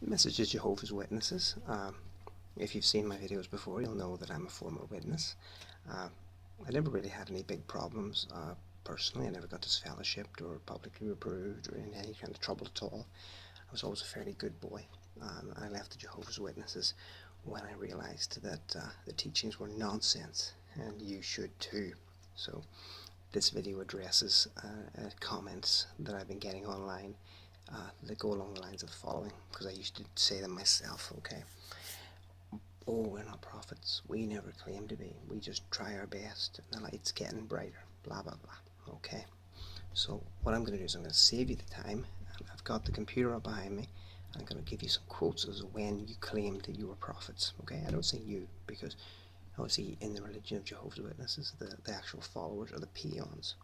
Message to Jehovah's Witnesses. If you've seen my videos before, you'll know that I'm a former witness. Uh, I never really had any big problems personally. I never got disfellowshipped or publicly reproved or in any kind of trouble at all. I was always a fairly good boy. I left the Jehovah's Witnesses when I realized that the teachings were nonsense, and you should too. So this video addresses comments that I've been getting online that go along the lines of the following, because I used to say them myself. Okay. Oh, we're not prophets. We never claim to be. We just try our best. The light's getting brighter. Blah, blah, blah. Okay. So what I'm going to do is I'm going to save you the time. I've got the computer up behind me. I'm going to give you some quotes as to when you claimed that you were prophets. Okay. I don't say you, because obviously in the religion of Jehovah's Witnesses, the actual followers are the peons.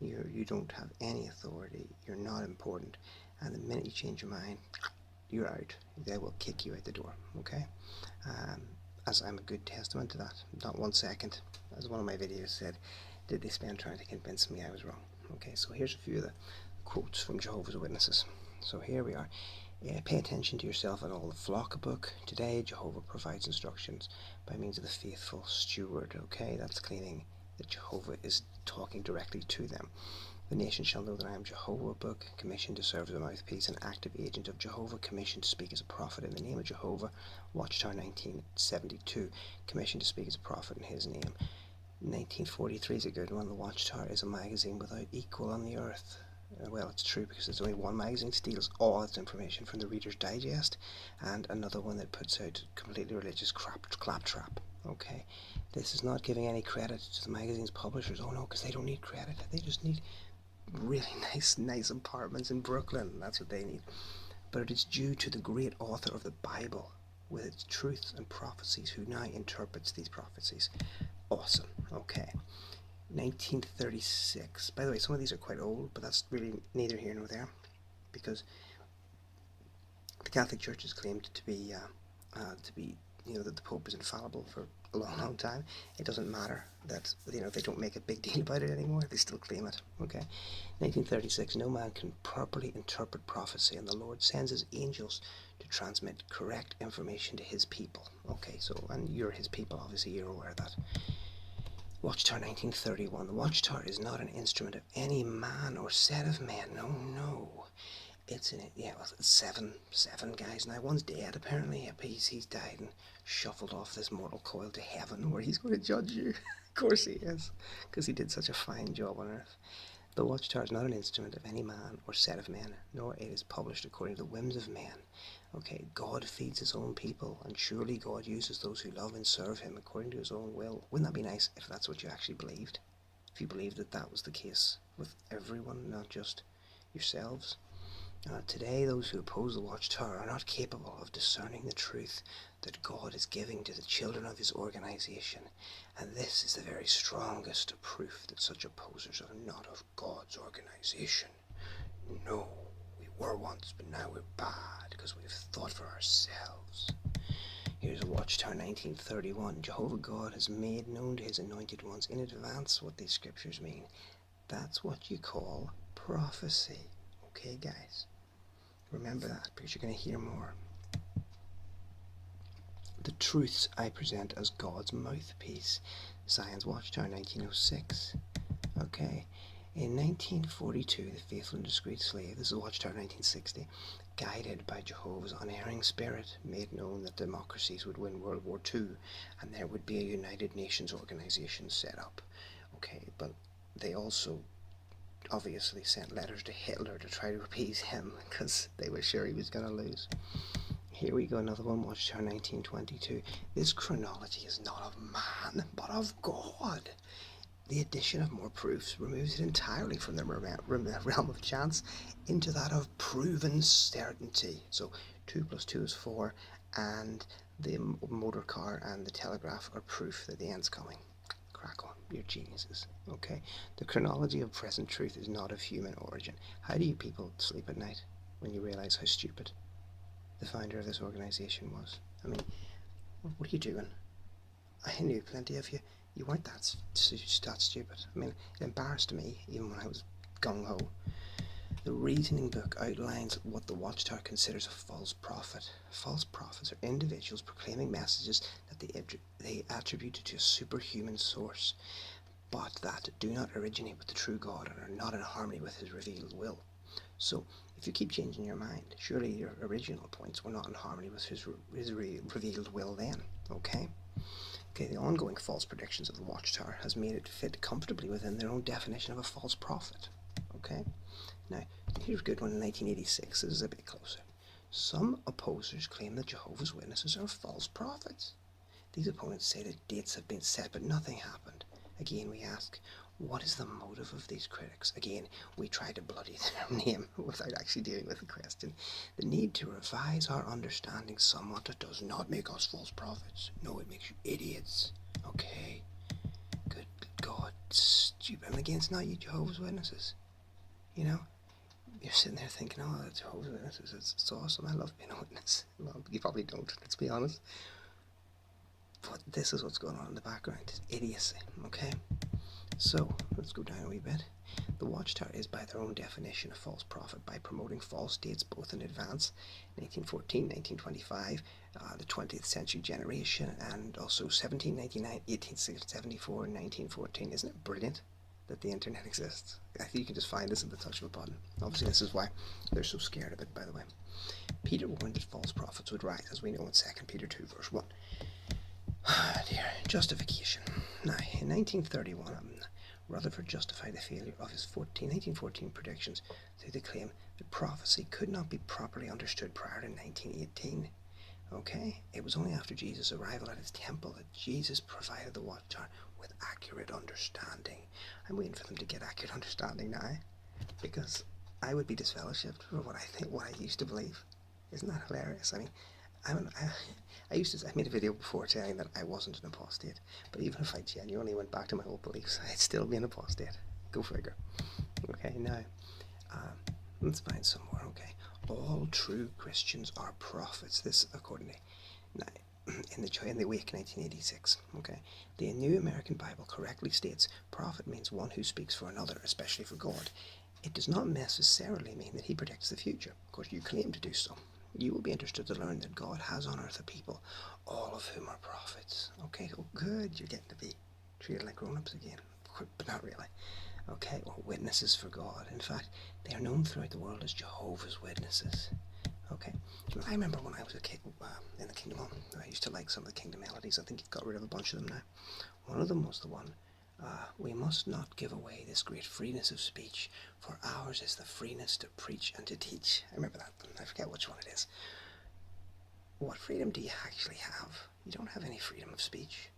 You don't have any authority. You're not important. And the minute you change your mind, you're out. They will kick you out the door. Okay. As I'm a good testament to that. Not 1 second, as one of my videos said, did they spend trying to convince me I was wrong. Okay, so here's a few of the quotes from Jehovah's Witnesses. So here we are. Pay attention to yourself and all the flock book. Today, Jehovah provides instructions by means of the faithful steward. Okay, that's claiming that Jehovah is talking directly to them. The nation shall know that I am Jehovah book, commissioned to serve as a mouthpiece, an active agent of Jehovah, commissioned to speak as a prophet in the name of Jehovah. Watchtower 1972, commissioned to speak as a prophet in his name. 1943 is a good one. The Watchtower is a magazine without equal on the earth. Well, it's true, because there's only one magazine steals all its information from the Reader's Digest, and another one that puts out completely religious claptrap. Okay, this is not giving any credit to the magazine's publishers. Oh no, because they don't need credit. They just need really nice apartments in Brooklyn. That's what they need. But it is due to the great author of the Bible, with its truths and prophecies, who now interprets these prophecies. Awesome. Okay. 1936. By the way, some of these are quite old, but that's really neither here nor there, because the Catholic Church has claimed to be that the Pope is infallible for a long time. It doesn't matter that they don't make a big deal about it anymore. They still claim it. Okay. 1936. No man can properly interpret prophecy, and the Lord sends his angels to transmit correct information to his people. Okay. So, and you're his people. Obviously, you're aware of that. Watchtower 1931. The Watchtower is not an instrument of any man or set of men. No, no. It's seven guys now. One's dead apparently. He's died and shuffled off this mortal coil to heaven, where he's going to judge you. Of course he is, because he did such a fine job on earth. The Watchtower is not an instrument of any man or set of men, nor it is published according to the whims of men. Okay, God feeds his own people, and surely God uses those who love and serve him according to his own will. Wouldn't that be nice if that's what you actually believed? If you believed that that was the case with everyone, not just yourselves? Today, those who oppose the Watchtower are not capable of discerning the truth that God is giving to the children of his organization, and this is the very strongest proof that such opposers are not of God's organization. No, we were once, but now we're bad because we've thought for ourselves. Here's a Watchtower 1931. Jehovah God has made known to his anointed ones in advance what these scriptures mean. That's what you call prophecy. Okay, guys? Remember that, because you're going to hear more. The truths I present as God's mouthpiece. Zion's Watchtower 1906. Okay. In 1942, the faithful and discreet slave, this is Watchtower 1960, guided by Jehovah's unerring spirit, made known that democracies would win World War II, and there would be a United Nations organization set up. Okay, but they also obviously sent letters to Hitler to try to appease him, because they were sure he was going to lose. Here we go, another one, Watchtower 1922. This chronology is not of man, but of God. The addition of more proofs removes it entirely from the realm of chance into that of proven certainty. So 2 plus 2 is 4, and the motor car and the telegraph are proof that the end's coming. Crack on, you're geniuses. Okay, the chronology of present truth is not of human origin. How do you people sleep at night when you realize how stupid the founder of this organization was? I mean, what are you doing? I knew plenty of you. You weren't that stupid. I mean, it embarrassed me, even when I was gung-ho. The reasoning book outlines what the Watchtower considers a false prophet. False prophets are individuals proclaiming messages that they attribute to a superhuman source, but that do not originate with the true God and are not in harmony with his revealed will. So, if you keep changing your mind, surely your original points were not in harmony with his revealed will then, okay? Okay, the ongoing false predictions of the Watchtower has made it fit comfortably within their own definition of a false prophet, okay? Now, here's a good one in 1986. This is a bit closer. Some opposers claim that Jehovah's Witnesses are false prophets. These opponents say that dates have been set, but nothing happened. Again, we ask, what is the motive of these critics? Again, we try to bloody their name without actually dealing with the question. The need to revise our understanding somewhat does not make us false prophets. No, it makes you idiots. Okay? Good God, stupid. And again, it's not you Jehovah's Witnesses. You know? You're sitting there thinking, oh, that's Jehovah's Witnesses, it's awesome, I love being a witness. Well, you probably don't, let's be honest. But this is what's going on in the background. It's idiocy, okay? So, let's go down a wee bit. The Watchtower is, by their own definition, a false prophet by promoting false dates both in advance, 1914, 1925, the 20th century generation, and also 1799, 1874, and 1914. Isn't it brilliant that the internet exists? I think you can just find this at the touch of a button. Obviously, this is why they're so scared of it, by the way. Peter warned that false prophets would rise, as we know in 2 Peter 2, verse 1. Dear, justification. Now, in 1931, Rutherford justified the failure of his 1914 predictions through the claim that prophecy could not be properly understood prior to 1918. Okay? It was only after Jesus' arrival at his temple that Jesus provided the Watchtower with accurate understanding. I'm waiting for them to get accurate understanding now, because I would be disfellowshipped for what I used to believe. Isn't that hilarious? I mean, I made a video before saying that I wasn't an apostate, but even if I genuinely went back to my old beliefs, I'd still be an apostate. Go figure. Okay, now, let's find some more, okay. All true Christians are prophets. This, according to, now, in the Wake, 1986, okay. The New American Bible correctly states, prophet means one who speaks for another, especially for God. It does not necessarily mean that he predicts the future. Of course, you claim to do so. You will be interested to learn that God has on earth a people, all of whom are prophets. Okay, oh good, you're getting to be treated like grown-ups again, but not really. Okay, or witnesses for God. In fact, they are known throughout the world as Jehovah's Witnesses. Okay, I remember when I was a kid in the Kingdom Home, I used to like some of the Kingdom melodies. I think you've got rid of a bunch of them now. One of them was the one, we must not give away this great freeness of speech, for ours is the freeness to preach and to teach. I remember that, I forget which one it is. What freedom do you actually have? You don't have any freedom of speech.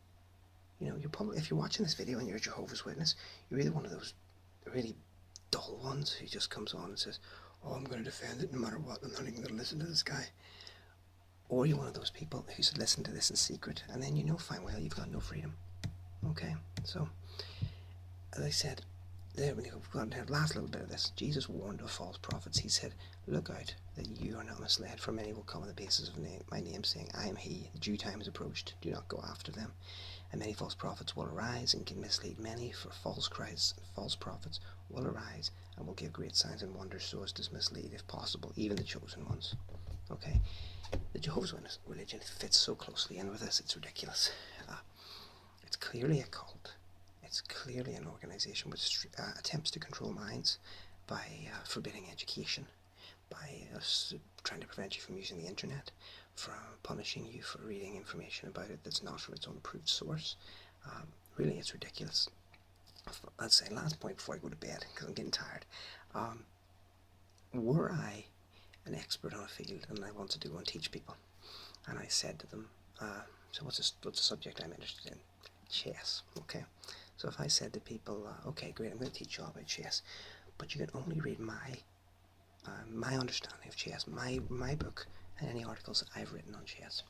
You know, if you're watching this video and you're a Jehovah's Witness, you're either one of those really dull ones who just comes on and says, oh, I'm going to defend it no matter what, I'm not even going to listen to this guy. Or you're one of those people who said, listen to this in secret, and then you know fine well you've got no freedom. Okay, so, as I said, there we go, we've got the last little bit of this. Jesus warned of false prophets. He said, look out that you are not misled, for many will come on the basis of my name, saying, I am he, the due time is approached, do not go after them. And many false prophets will arise and can mislead many, for false Christs and false prophets will arise and will give great signs and wonders so as to mislead, if possible, even the chosen ones. Okay, the Jehovah's Witness religion fits so closely in with this, it's ridiculous. It's clearly a cult. It's clearly an organization which attempts to control minds by forbidding education, by trying to prevent you from using the internet, from punishing you for reading information about it that's not from its own approved source. Really, it's ridiculous. Let's say, last point before I go to bed, because I'm getting tired. Were I an expert on a field and I wanted to go and teach people, and I said to them, so what's the subject I'm interested in? Chess, okay? So if I said to people, okay, great, I'm going to teach you all about chess, but you can only read my understanding of chess, my book, and any articles that I've written on chess.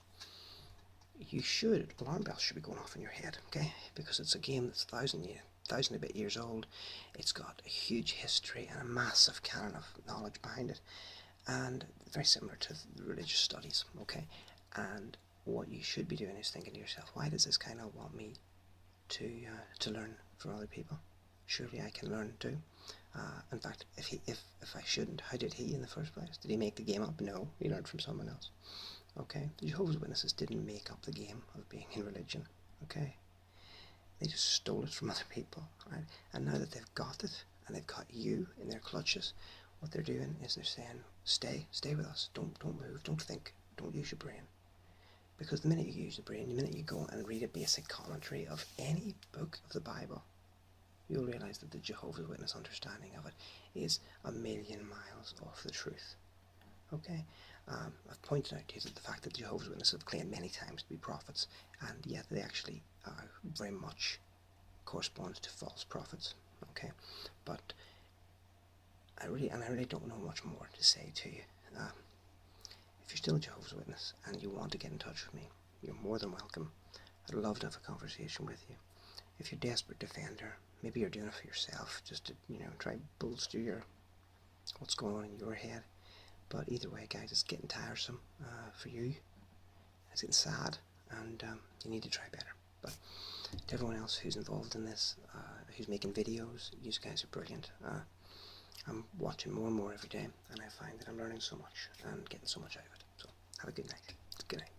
Alarm bells should be going off in your head, okay? Because it's a game that's 1,000 and a bit years old. It's got a huge history and a massive canon of knowledge behind it, and very similar to religious studies, okay? And what you should be doing is thinking to yourself, why does this guy not want me to learn from other people? surely I can learn too. In fact, if I shouldn't, how did he in the first place? Did he make the game up? No, he learned from someone else. Okay, the Jehovah's Witnesses didn't make up the game of being in religion. Okay, they just stole it from other people, right? And now that they've got it and they've got you in their clutches, what they're doing is they're saying, stay with us. Don't move. Don't think. Don't use your brain. Because the minute you use the brain, the minute you go and read a basic commentary of any book of the Bible, you'll realise that the Jehovah's Witness understanding of it is a million miles off the truth. Okay, I've pointed out to you that the fact that the Jehovah's Witnesses have claimed many times to be prophets, and yet they actually very much correspond to false prophets. Okay, but I really don't know much more to say to you. If you're still a Jehovah's Witness and you want to get in touch with me, you're more than welcome. I'd love to have a conversation with you. If you're desperate defender, maybe you're doing it for yourself, just to try bolster what's going on in your head. But either way, guys, it's getting tiresome for you. It's getting sad, and you need to try better. But to everyone else who's involved in this, who's making videos, you guys are brilliant. I'm watching more and more every day, and I find that I'm learning so much and getting so much out of it. So have a good night. Good night.